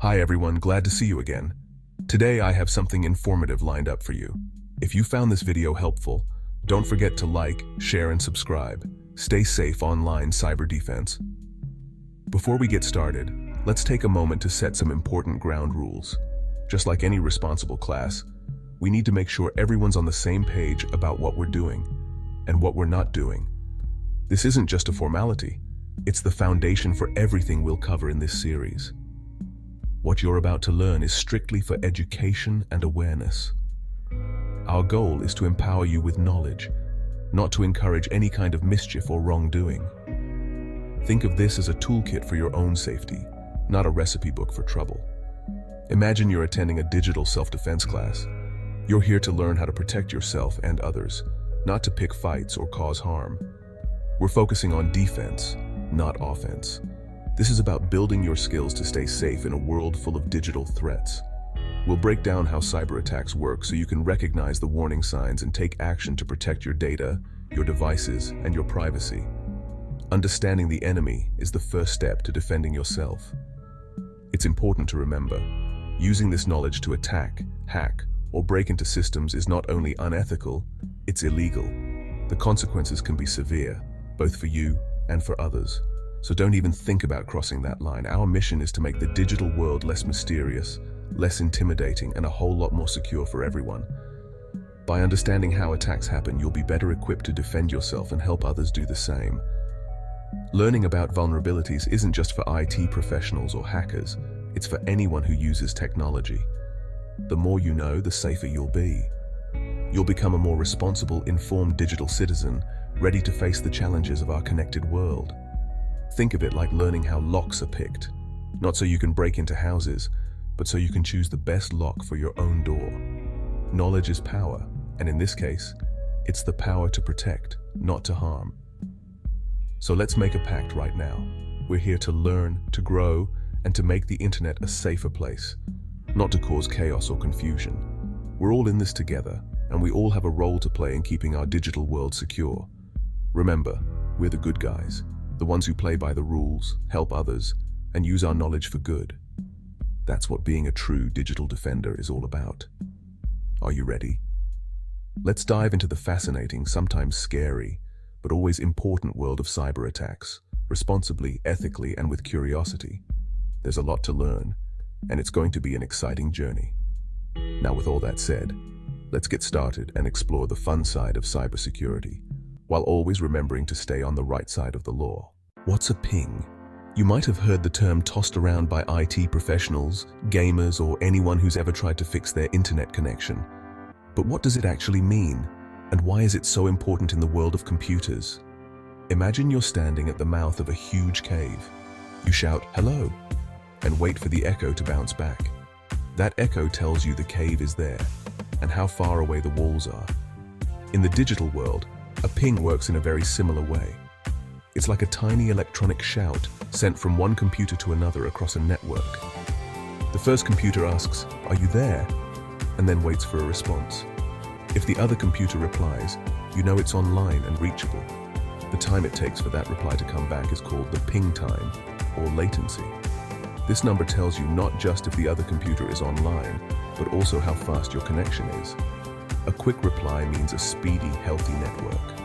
Hi everyone, glad to see you again. Today I have something informative lined up for you. If you found this video helpful, don't forget to like, share, and subscribe. Stay safe online cyber defense. Before we get started, let's take a moment to set some important ground rules. Just like any responsible class, we need to make sure everyone's on the same page about what we're doing and what we're not doing. This isn't just a formality, it's the foundation for everything we'll cover in this series. What you're about to learn is strictly for education and awareness. Our goal is to empower you with knowledge, not to encourage any kind of mischief or wrongdoing. Think of this as a toolkit for your own safety, not a recipe book for trouble. Imagine you're attending a digital self-defense class. You're here to learn how to protect yourself and others, not to pick fights or cause harm. We're focusing on defense, not offense. This is about building your skills to stay safe in a world full of digital threats. We'll break down how cyber attacks work so you can recognize the warning signs and take action to protect your data, your devices, and your privacy. Understanding the enemy is the first step to defending yourself. It's important to remember, using this knowledge to attack, hack, or break into systems is not only unethical, it's illegal. The consequences can be severe, both for you and for others. So don't even think about crossing that line. Our mission is to make the digital world less mysterious, less intimidating, and a whole lot more secure for everyone. By understanding how attacks happen, you'll be better equipped to defend yourself and help others do the same. Learning about vulnerabilities isn't just for IT professionals or hackers, it's for anyone who uses technology. The more you know, the safer you'll be. You'll become a more responsible, informed digital citizen, ready to face the challenges of our connected world. Think of it like learning how locks are picked, not so you can break into houses, but so you can choose the best lock for your own door. Knowledge is power, and in this case, it's the power to protect, not to harm. So let's make a pact right now. We're here to learn, to grow, and to make the internet a safer place, not to cause chaos or confusion. We're all in this together, and we all have a role to play in keeping our digital world secure. Remember, we're the good guys. The ones who play by the rules, help others, and use our knowledge for good. That's what being a true digital defender is all about. Are you ready? Let's dive into the fascinating, sometimes scary, but always important world of cyber attacks, responsibly, ethically, and with curiosity. There's a lot to learn, and it's going to be an exciting journey. Now, with all that said, let's get started and explore the fun side of cybersecurity, while always remembering to stay on the right side of the law. What's a ping? You might have heard the term tossed around by IT professionals, gamers, or anyone who's ever tried to fix their internet connection. But what does it actually mean? And why is it so important in the world of computers? Imagine you're standing at the mouth of a huge cave. You shout, "Hello," and wait for the echo to bounce back. That echo tells you the cave is there, and how far away the walls are. In the digital world, a ping works in a very similar way. It's like a tiny electronic shout sent from one computer to another across a network. The first computer asks, "Are you there?" and then waits for a response. If the other computer replies, you know it's online and reachable. The time it takes for that reply to come back is called the ping time, or latency. This number tells you not just if the other computer is online, but also how fast your connection is. A quick reply means a speedy, healthy network.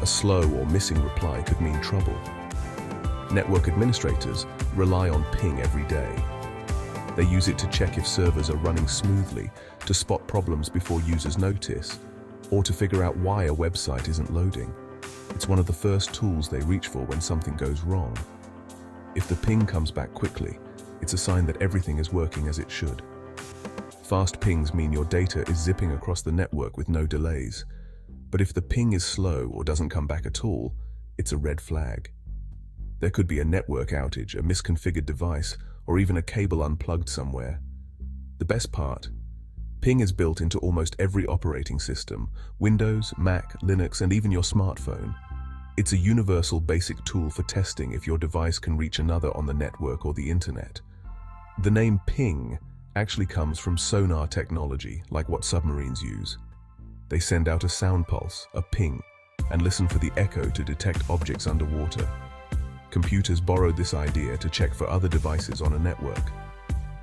A slow or missing reply could mean trouble. Network administrators rely on ping every day. They use it to check if servers are running smoothly, to spot problems before users notice, or to figure out why a website isn't loading. It's one of the first tools they reach for when something goes wrong. If the ping comes back quickly, it's a sign that everything is working as it should. Fast pings mean your data is zipping across the network with no delays. But if the ping is slow or doesn't come back at all, it's a red flag. There could be a network outage, a misconfigured device, or even a cable unplugged somewhere. The best part? Ping is built into almost every operating system: Windows, Mac, Linux, and even your smartphone. It's a universal basic tool for testing if your device can reach another on the network or the internet. The name ping actually comes from sonar technology, like what submarines use. They send out a sound pulse, a ping, and listen for the echo to detect objects underwater. Computers borrowed this idea to check for other devices on a network.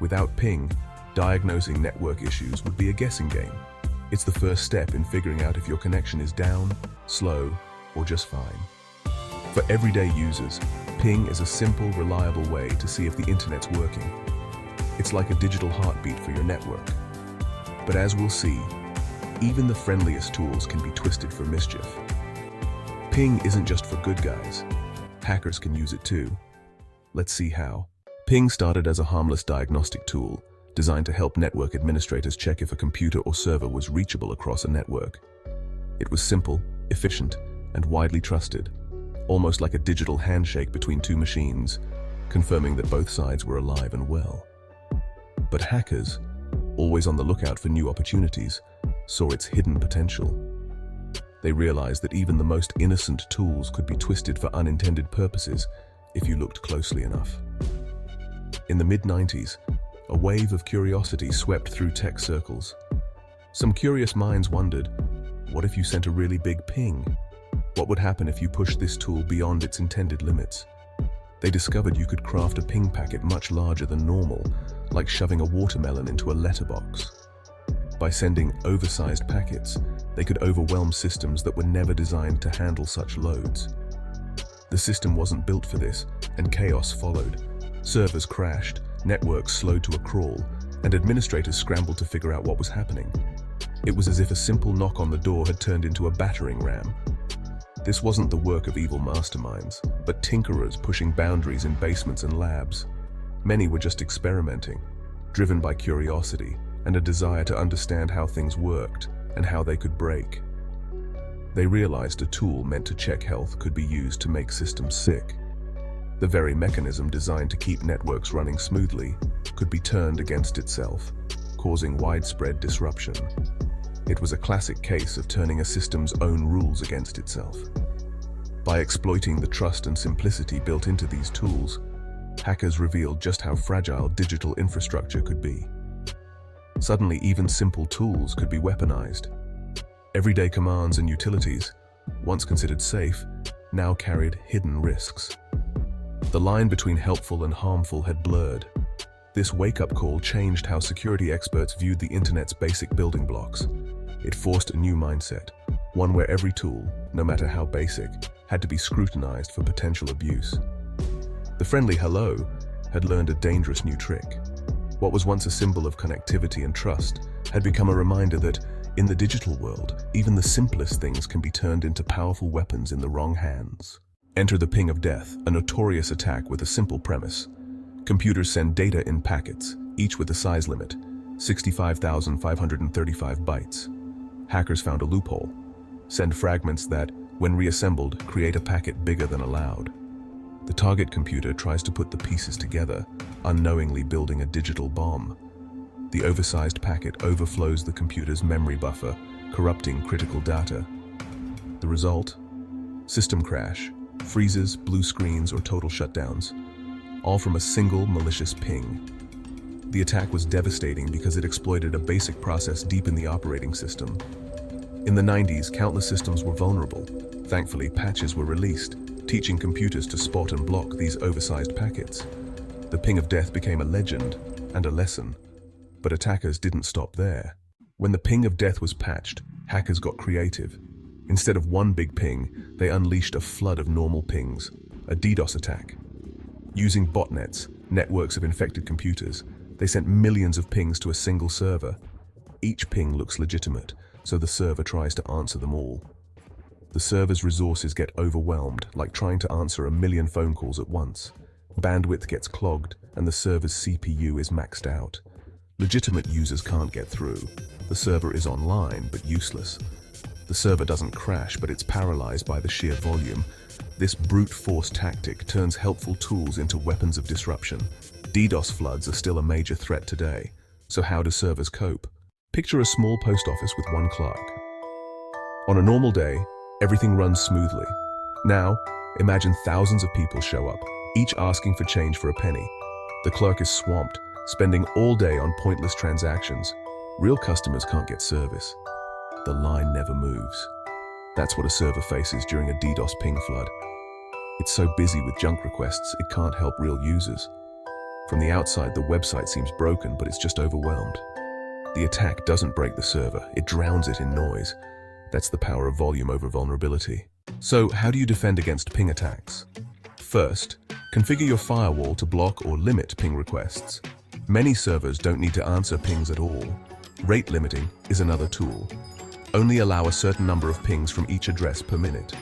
Without ping, diagnosing network issues would be a guessing game. It's the first step in figuring out if your connection is down, slow, or just fine. For everyday users, ping is a simple, reliable way to see if the internet's working. It's like a digital heartbeat for your network. But as we'll see, even the friendliest tools can be twisted for mischief. Ping isn't just for good guys. Hackers can use it too. Let's see how. Ping started as a harmless diagnostic tool designed to help network administrators check if a computer or server was reachable across a network. It was simple, efficient, and widely trusted, almost like a digital handshake between two machines, confirming that both sides were alive and well. But hackers, always on the lookout for new opportunities, saw its hidden potential. They realized that even the most innocent tools could be twisted for unintended purposes if you looked closely enough. In the mid-90s, a wave of curiosity swept through tech circles. Some curious minds wondered, what if you sent a really big ping? What would happen if you pushed this tool beyond its intended limits? They discovered you could craft a ping packet much larger than normal, like shoving a watermelon into a letterbox. By sending oversized packets, they could overwhelm systems that were never designed to handle such loads. The system wasn't built for this, and chaos followed. Servers crashed, networks slowed to a crawl, and administrators scrambled to figure out what was happening. It was as if a simple knock on the door had turned into a battering ram. This wasn't the work of evil masterminds, but tinkerers pushing boundaries in basements and labs. Many were just experimenting, driven by curiosity and a desire to understand how things worked and how they could break. They realized a tool meant to check health could be used to make systems sick. The very mechanism designed to keep networks running smoothly could be turned against itself, causing widespread disruption. It was a classic case of turning a system's own rules against itself. By exploiting the trust and simplicity built into these tools, hackers revealed just how fragile digital infrastructure could be. Suddenly, even simple tools could be weaponized. Everyday commands and utilities, once considered safe, now carried hidden risks. The line between helpful and harmful had blurred. This wake-up call changed how security experts viewed the internet's basic building blocks. It forced a new mindset, one where every tool, no matter how basic, had to be scrutinized for potential abuse. The friendly hello had learned a dangerous new trick. What was once a symbol of connectivity and trust had become a reminder that, in the digital world, even the simplest things can be turned into powerful weapons in the wrong hands. Enter the ping of death, a notorious attack with a simple premise. Computers send data in packets, each with a size limit, 65,535 bytes. Hackers found a loophole. Send fragments that, when reassembled, create a packet bigger than allowed. The target computer tries to put the pieces together, unknowingly building a digital bomb. The oversized packet overflows the computer's memory buffer, corrupting critical data. The result? System crash, freezes, blue screens, or total shutdowns, all from a single malicious ping. The attack was devastating because it exploited a basic process deep in the operating system. In the 90s, countless systems were vulnerable. Thankfully, patches were released, teaching computers to spot and block these oversized packets. The ping of death became a legend and a lesson. But attackers didn't stop there. When the ping of death was patched, hackers got creative. Instead of one big ping, they unleashed a flood of normal pings, a DDoS attack. Using botnets, networks of infected computers, they sent millions of pings to a single server. Each ping looks legitimate, so the server tries to answer them all. The server's resources get overwhelmed, like trying to answer a million phone calls at once. Bandwidth gets clogged, and the server's CPU is maxed out. Legitimate users can't get through. The server is online, but useless. The server doesn't crash, but it's paralyzed by the sheer volume. This brute force tactic turns helpful tools into weapons of disruption. DDoS floods are still a major threat today. So how do servers cope? Picture a small post office with one clerk. On a normal day, everything runs smoothly. Now, imagine thousands of people show up, each asking for change for a penny. The clerk is swamped, spending all day on pointless transactions. Real customers can't get service. The line never moves. That's what a server faces during a DDoS ping flood. It's so busy with junk requests, it can't help real users. From the outside, the website seems broken, but it's just overwhelmed. The attack doesn't break the server, it drowns it in noise. That's the power of volume over vulnerability. So, how do you defend against ping attacks? First, configure your firewall to block or limit ping requests. Many servers don't need to answer pings at all. Rate limiting is another tool. Only allow a certain number of pings from each address per minute.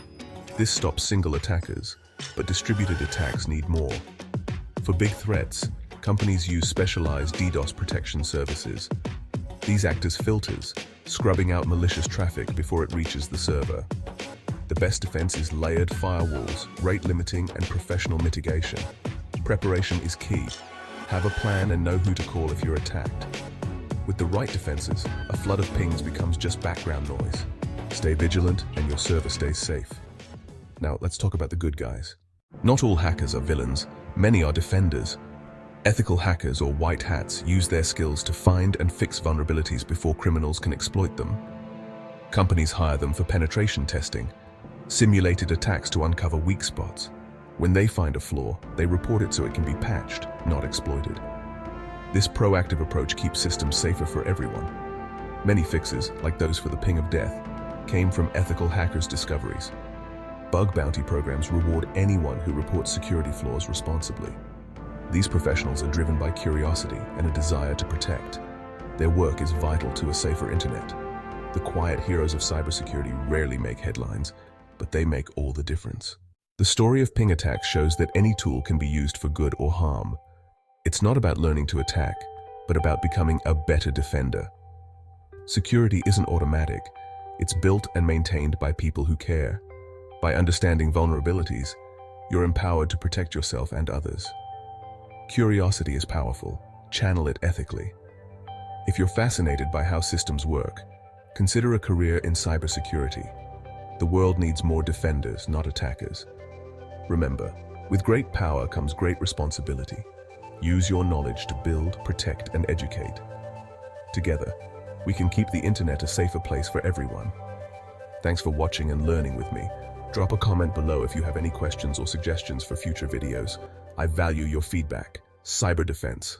This stops single attackers, but distributed attacks need more. For big threats, companies use specialized DDoS protection services. These act as filters, scrubbing out malicious traffic before it reaches the server. The best defense is layered firewalls, rate limiting, and professional mitigation. Preparation is key. Have a plan and know who to call if you're attacked. With the right defenses, a flood of pings becomes just background noise. Stay vigilant and your server stays safe. Now, let's talk about the good guys. Not all hackers are villains, many are defenders. Ethical hackers or white hats use their skills to find and fix vulnerabilities before criminals can exploit them. Companies hire them for penetration testing, simulated attacks to uncover weak spots. When they find a flaw, they report it so it can be patched, not exploited. This proactive approach keeps systems safer for everyone. Many fixes, like those for the ping of death, came from ethical hackers' discoveries. Bug bounty programs reward anyone who reports security flaws responsibly. These professionals are driven by curiosity and a desire to protect. Their work is vital to a safer internet. The quiet heroes of cybersecurity rarely make headlines, but they make all the difference. The story of ping attacks shows that any tool can be used for good or harm. It's not about learning to attack, but about becoming a better defender. Security isn't automatic. It's built and maintained by people who care. By understanding vulnerabilities, you're empowered to protect yourself and others. Curiosity is powerful. Channel it ethically. If you're fascinated by how systems work, consider a career in cybersecurity. The world needs more defenders, not attackers. Remember, with great power comes great responsibility. Use your knowledge to build, protect, and educate. Together, we can keep the internet a safer place for everyone. Thanks for watching and learning with me. Drop a comment below if you have any questions or suggestions for future videos. I value your feedback. Cyber defense.